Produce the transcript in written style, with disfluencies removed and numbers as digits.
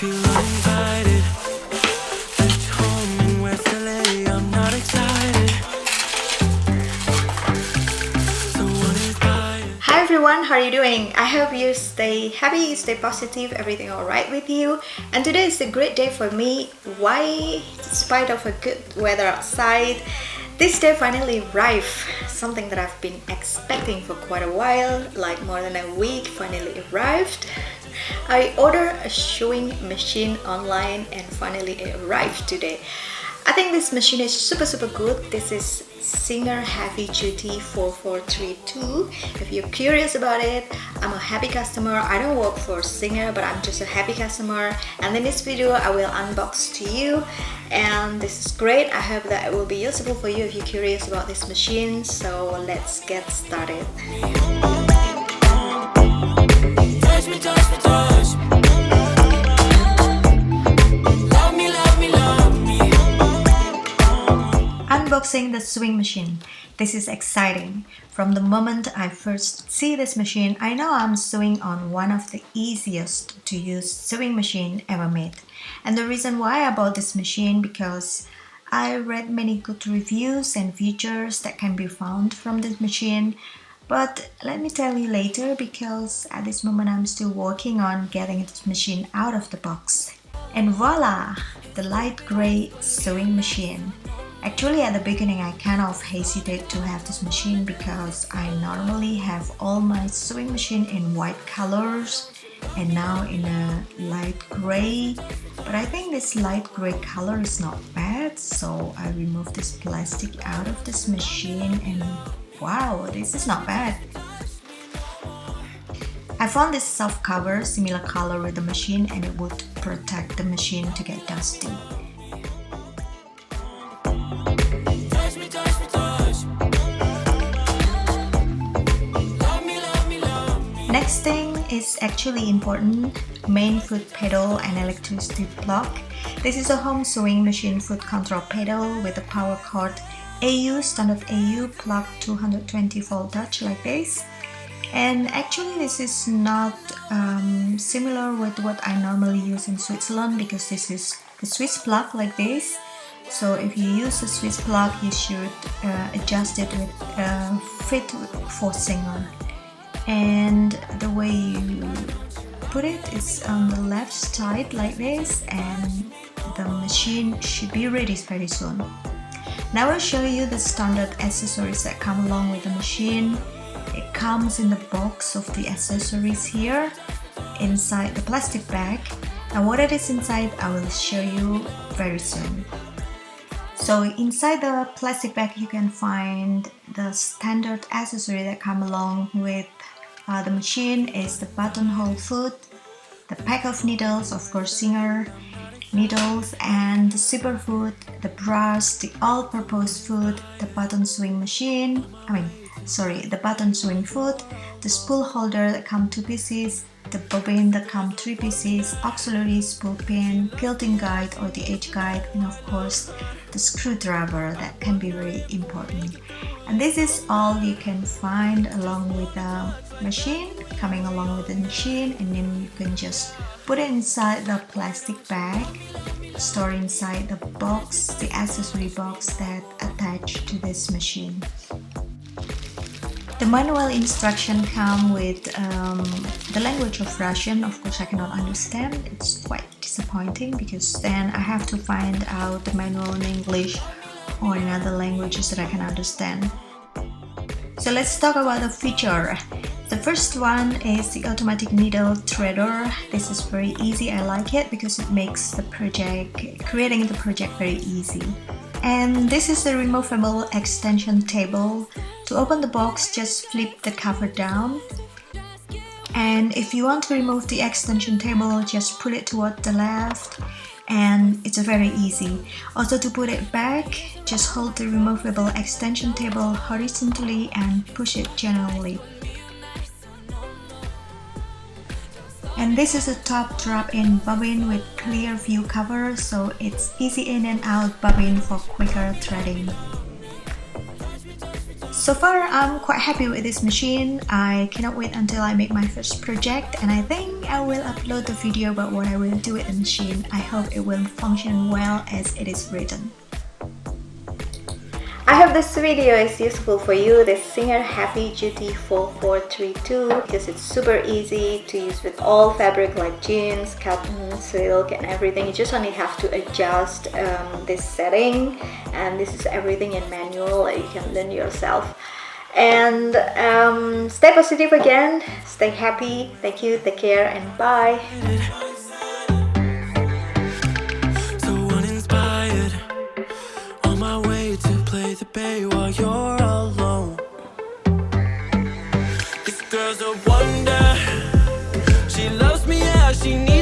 feel uninvited. At home in West LA, I'm not excited. Someone is buying. Hi everyone, how are you doing? I hope you stay happy, you stay positive, everything alright with you. And today is a great day for me. Why? Despite of a good weather outside, this day finally arrived. Something that I've been expecting for quite a while, like more than a week, finally arrived. I ordered a sewing machine online and finally it arrived today. I think this machine is super good. This is Singer Heavy Duty 4432. If you're curious about it, I'm a happy customer. I don't work for Singer, but I'm just a happy customer. And in this video, I will unbox to you. And this is great. I hope that it will be useful for you if you're curious about this machine. So let's get started. Touch me, touch me, touch me. Love me, love me, love me. Unboxing the sewing machine. This is exciting. From the moment I first see this machine, I know I'm sewing on one of the easiest to use sewing machine ever made. And the reason why I bought this machine because I read many good reviews and features that can be found from this machine. But let me tell you later because at this moment I'm still working on getting this machine out of the box. And voila! The light gray sewing machine. Actually, at the beginning, I kind of hesitate to have this machine because I normally have all my sewing machine in white colors and now in a light gray. But I think this light gray color is not bad, so I removed this plastic out of this machine and wow, this is not bad. I found this soft cover, similar color with the machine, and it would protect the machine to get dusty. Next thing is actually important, main foot pedal and electricity plug. This is a home sewing machine foot control pedal with a power cord AU, standard AU, plug 220 volt Dutch like this. And actually this is not similar with what I normally use in Switzerland because this is the Swiss plug like this. So if you use a Swiss plug, you should adjust it with fit for Singer. And the way you put it is on the left side like this, and the machine should be ready very soon. Now I'll show you the standard accessories that come along with the machine. It comes in the box of the accessories here inside the plastic bag, and what it is inside I will show you very soon. So inside the plastic bag you can find the standard accessory that come along with the machine is the buttonhole foot, the pack of needles, of course Singer needles, and the zipper foot, the brush, the all-purpose foot, the button sewing machine, the button sewing foot, the spool holder that come 2 pieces, the bobbin that come 3 pieces, auxiliary spool pin, quilting guide or the edge guide, and of course the screwdriver that can be very important. And this is all you can find along with the machine, coming along with the machine, and then you can just put it inside the plastic bag, store inside the box, the accessory box that attached to this machine. The manual instruction come with the language of Russian. Of course I cannot understand, it's quite disappointing because then I have to find out the manual in English or in other languages that I can understand. So let's talk about the feature. The first one is the automatic needle threader. This is very easy, I like it because it makes the creating the project very easy. And this is the removable extension table. To open the box, just flip the cover down. And if you want to remove the extension table, just pull it toward the left, and it's very easy. Also to put it back, just hold the removable extension table horizontally and push it gently. And this is a top drop-in bobbin with clear view cover, so it's easy in and out bobbin for quicker threading. So far, I'm quite happy with this machine. I cannot wait until I make my first project, and I think I will upload the video about what I will do with the machine. I hope it will function well as it is written. I hope this video is useful for you, this Singer Heavy Duty 4432, because it's super easy to use with all fabric like jeans, cotton, silk and everything. You just only have to adjust this setting, and this is everything in manual. You can learn yourself. And stay positive again, stay happy. Thank you, take care, and bye. Play the bay while you're alone. This girl's a wonder. She loves me as she needs.